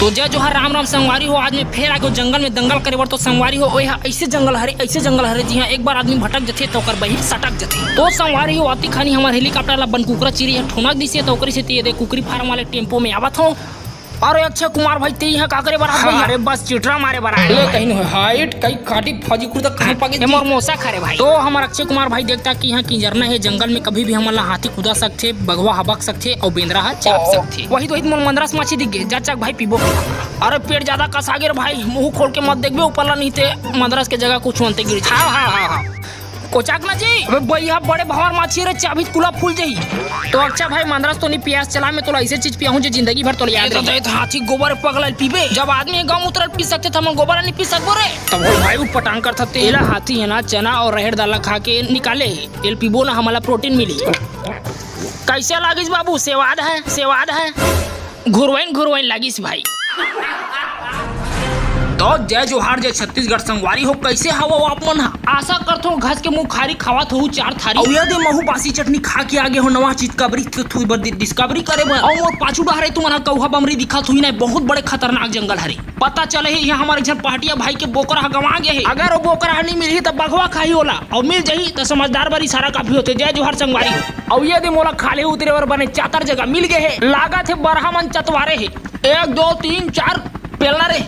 तो जय जोहार राम राम संगवारी हो। आज मैं फिर आगे जंगल में दंगल करे बर तो संगवारी हो ऐसे जंगल हरे जी हाँ एक बार आदमी भटक जथे तो बहिर सटक जथे। तो संगवारी हो आती खानी हमारे हेलीकॉप्टर ला बन कुकरा चिरी ठोनक दिसे तो ओकरी से ते कुकरी फार्म वाले टेम्पो में आवत हो। अरे अक्षय कुमार भाई ते यहाँ का करे बरा भाई? अरे बस चिटरा मारे बरा ले कहीं न हाइट कई खाटी फौजी कुर्ता कहां पागे मोर मोसा खरे भाई। तो हमार अक्षय कुमार भाई देखता कि यहाँ की जरना है जंगल में कभी भी हमला हाथी कूदा सकथे, बगवा हबक सकथे और बेंदरा हा चाप सकथे। वही तो मोर मंदरस माछी दिख गए जा चक भाई पीबो। अरे पेट ज्यादा कसा गे भाई, मुंह खोल के मत देखबे ऊपर ला नहीं थे मंदरस के जगह कुछ होते गिर। हाँ कोचाक ना जी अबे भैया बड़े भवर माछी रे चाबी कुला फूल जाई। तो अच्छा भाई मंदरस तो नहीं पियास चला मैं तो ऐसे चीज पियाऊं जो जिंदगी भर तो याद रहे। तो हाथी गोबर पगल पीबे जब आदमी गांव उतरल पी सकते थे हम गोबर नहीं पी सकबो रे। तब भाई वो पटांग कर सकते एला हाथी है ना चना और रहेड़ दाला खा के निकाले एल पीबो ना हमारा प्रोटीन मिली। कैसे लागिस बाबू? सेवाद है घुरवैन लागिस भाई। तो जय जोहार जय छत्तीसगढ़ संगवारी हो कैसे हवा आप मन? आशा करथो घास के मुंह खारी खावत हो चार थारी और यदि महू बासी चटनी खा के आगे हो नवा चीज कबरी थुई बर डिस्कवरी करे बर और मोर पाछू डहरे तुमन कौहा बमरी दिखत हुई ना बहुत बड़े खतरनाक जंगल हरे। पता चले है यहाँ हमारे जन पहाटिया भाई के बोकरा गवा गए है। अगर वो बोकरा नहीं मिली तो बघवा खाई होला और मिल जाही तो समझदार बरी सारा काफी होते। जय जोहार संगवारी हो। और यदि मोला खाले उतरे और बने चातर जगह मिल गए है लागत है बरहा मन चतवारे है 1 2 3 4 पेलना रे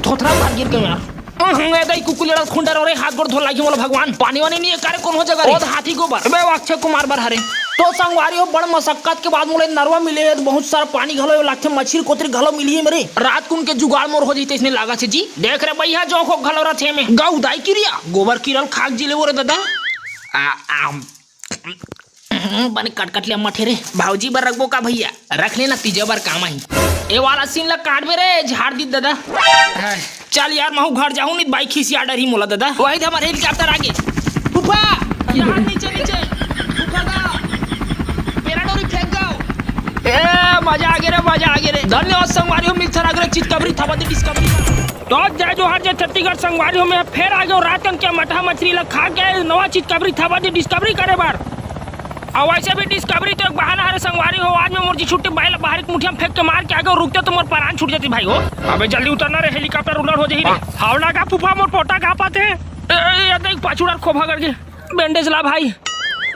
थोथरा भाग गिर के यार दई कुकुलेड़ा खुंडर और हाथ गोड़ धो लागी मोला भगवान पानी वानी नहीं करे कौन हो जगह रे हाथी गोबर बे अक्षय कुमार बर हरे। तो संगवारी हो बड़ मशक्कत के बाद मोले नरवा मिले है बहुत सारा पानी घलो लाखे मछली कोतरी घलो मिली है मेरे रात कुन के जुगाड़ मोर हो जइते इसने लागा छे जी। देख रे भैया जो खो घलो रथे में गाउ दाई किरिया गोबर किरल खाक जिले वो रे दादा बने कटकट लिया मठे रे भाऊजी बर रखबो का भैया? रख लेना तीजे बार काम आई ए वाला सीन ला काट बे रे झाड़ दी दादा। चल यार महू घर जाऊं नहीं बाइक खींची आडर ही मोला दादा। वही हमारे हेलीकॉप्टर आगे फूफा यहाँ नीचे फूफा गाओ मेरा डोरी फेंक गाओ ए मजा आ गया रे धन्यवाद संगवारी हो मिलथर अगर चीज कबरी था बदी डिस्कवरी। तो जय जोहार जय छत्तीसगढ़ संगवारी हो मैं फिर आ गया रात के मठा मछली ला खा के नवा चीज कबरी था बदी डिस्कवरी करे बार और वैसे भी डिस्कवरी तो एक बहाना है संगवारी हो। आज में मुर्जी छुट्टी बाहर एक मुठिया फेंक के मार के आगे रुकते तो मोर प्राण छूट जाती भाई हो। अबे जल्दी उतरना रे हेलीकॉप्टर उड़र हो जाही रे हावड़ा का फूफा मोर पोटा का पाते ए देख पाछुड़ा खोभा करके बैंडेज ला भाई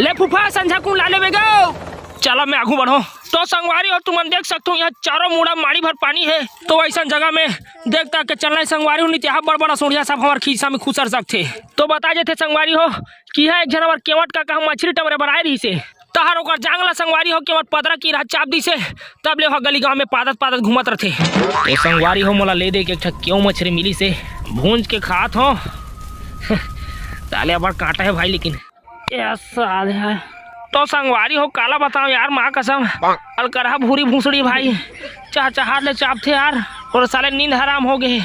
ले फूफा संझा कुन ला लेबे गो चलो मैं आगू बढ़ो। तो संगवारी और तुम देख सकते हो यहाँ चारों मुड़ा माड़ी भर पानी है तो ऐसा जगह में देखता के चलना संगवारी हो नहीं यहाँ बड़ बड़ा सोढ़िया सब हमारे खीसा में खुसर सकते। तो बता देते संगवारी हो कि है एक जन हमारे केवट का मछली टमरे बनाए रही से तहर ओकर जांगला संगवारी हो केवट पदरा की रात चाप दी से तब ले गली गांव में पादत घूमत रहते। तो संगवारी हो मोला ले दे के क्यों मछली मिली से भूंज के खात हो साले बड़ काटा है भाई लेकिन साले है। तो संगवारी हो काला बताओ यार माँ कसम अलकरहा भूरी भूसड़ी भाई चाहत ले चापते यार और साले नींद हराम हो गए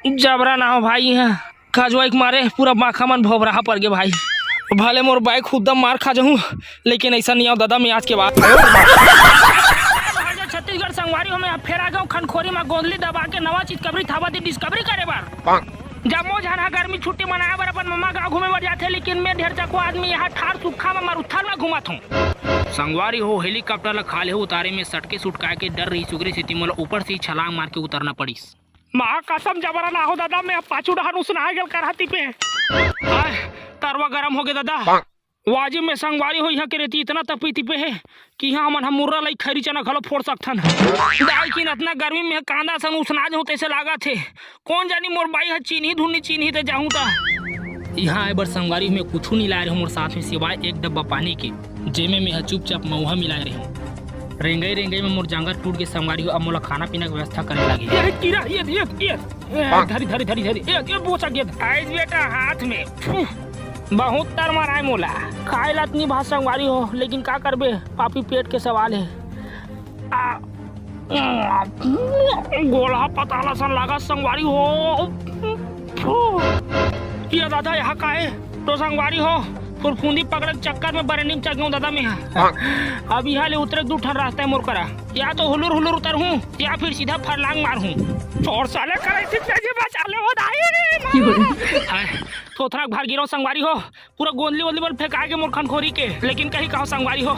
जबरा ना हो भाई है खजवा के मारे पूरा माखा मन भोबरा पड़ गए भाई। भले मोर बाइक खुद दम मार खा जाऊं लेकिन ऐसा नहीं आओ दादा मैं आज के बाद। छत्तीसगढ़ संगवारी हो मैं फिर आ गया खनखोरी में गोंदली दबा के नवा चीज कबरी थावा दी डिस्कवरी करे बार जब मो झरहा गर्मी छुट्टी मनाया बर अपन मम्मा गाँव घूमे बढ़ जाते लेकिन मैं ढेर चको आदमी यहाँ ठार सूखा में मारूथल में घुमात हूँ। संगवारी हो हेलीकॉप्टर ला खाले हो उतारे में सटके सुटका के डर रही सुगरी स्थिति मोला ऊपर से छलांग मार के उतरना पड़ी। माँ कसम जबरा ना हो दादा मैं पाछू डहर उसना गल करहती पे तरवा गरम हो गया दादा वाजिब में संगवारी हो यहाँ के रेती इतना तपी तिपे है कि यहाँ मन हम मुर्रा लाई खरी चना घलो फोड़ सकथन दाई की इतना गर्मी में कांदा सन उसना जो तैसे लागा थे कौन जानी मोर बाई है चीनी ते जाऊँ ता यहाँ आए बर संगवारी में कुछ नहीं लाए रहे मोर साथ में सिवाय एक डब्बा पानी के जेमे में चुपचाप मऊहा मिलाए रहे रेंगई में मोर जांगर टूट के संगवारी हो अब मोला खाना पीना की व्यवस्था करे लगी। धरी बोचा बेटा हाथ में बहुत तर मारा है मोला खाए ला इतनी भात संगवारी हो लेकिन क्या करबे पापी पेट के सवाल है। गोला पताला सन लगा संगवारी हो ये दादा यहाँ का है। तो संगवारी हो फुरफुंदी पकड़ चक्कर में बरनी चल गया दादा मैं अब यहाँ ले उतरे 2 ठन रास्ता है मोर करा या तो हुलूर उतर हूँ या फिर सीधा फरलांग मार हूँ और साले थोथरा भार गिरो संगवारी हो पूरा गोंदली वोंदली बल फेंका के मोर खनखोरी के लेकिन कहीं कहो संगवारी हो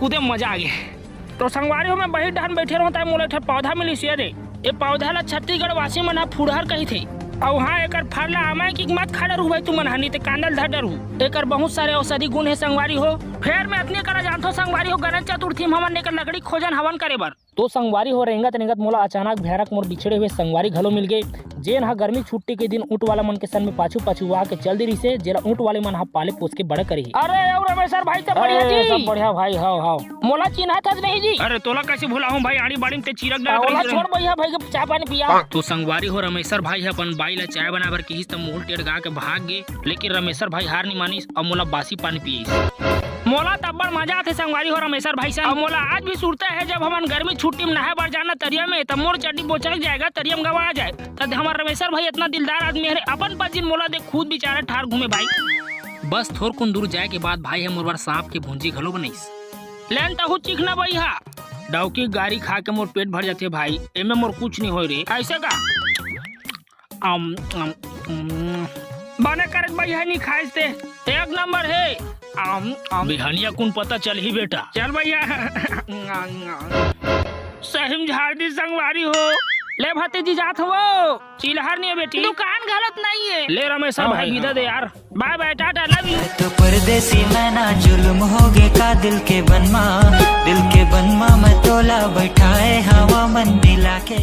कूदे मजा आ गया। तो संगवारी हो मैं बही डहन बैठे रहता है मोले पौधा मिली से ये पौधा ला छत्तीसगढ़ वासी मन फुड़हर कही थे और हाँ एकर फल ला आमाय की मत खा डरू भाई तू मन हनी ते कांदल धर डरू। एकर बहुत सारे औषधि गुण है संगवारी हो। फिर मैं अपने करा जानथो संगवारी हो गणेश चतुर्थी में हमन एकर लकड़ी खोजन हवन करे बर। तो संगवारी हो रेंगत रेंगत मोला अचानक भैरक मोर बिछड़े हुए संगवारी घलो मिल गए जेन हा गर्मी छुट्टी के दिन ऊँट वाला मन के सन में पाछू पाछू आ के चल दी रही जेला ऊँट वाले मन हा पाले पोस के बड़ा करी। अरे रमेशर भाई सब बढ़िया जी, सब बढ़िया भाई। हां मोला चिन्हा था नहीं जी। अरे तोला कैसे भूला हूं भाई, आड़ी बाड़ी में ते चिरक डाल रही छोड़ भैया भाई के चाय पानी पिया। तो संगवारी हो रमेशर भाई अपन बाई ला चाय बनाबर की त मोल टेड़ गा के भाग गए, लेकिन रमेशर भाई हार नहीं मानिस और मोला बासी पानी पिए। मोला तब मजा आते संगवारी हो रमेशर भाई से। मोला आज भी सुरता है जब हम गर्मी छुट्टी में नहा बार जाना तरिया में तब मोर चड्डी बोचक जाएगा तरिया में गवा जाए तब हमारा रमेशर भाई इतना दिलदार आदमी है अपन पजिन मोला देख खुद बेचारा ठार घूमे भाई। बस थोड़ कुन दूर जाए के बाद भाई है मोर सांप के भुंजी घलो बनईस लेन तहु चिखना भैया डौकी गाड़ी खा के मोर पेट भर जाते भाई, एमे मोर कुछ नहीं हो रे ऐसे का बने करत भैया नहीं खाए एक नंबर है। बिहानिया कुन पता चल ही बेटा चल भैया सहिम झाड़ दी संगवारी हो ले भते जी जात हो चिलहर नहीं है बेटी दुकान गलत नहीं है ले रमेश भाई विदा दे यार bye bye tata love you. तो परदेसी मैं ना जुल्म हो गए का दिल के बनमा मैं तोला बैठाए हवा मन दिला के।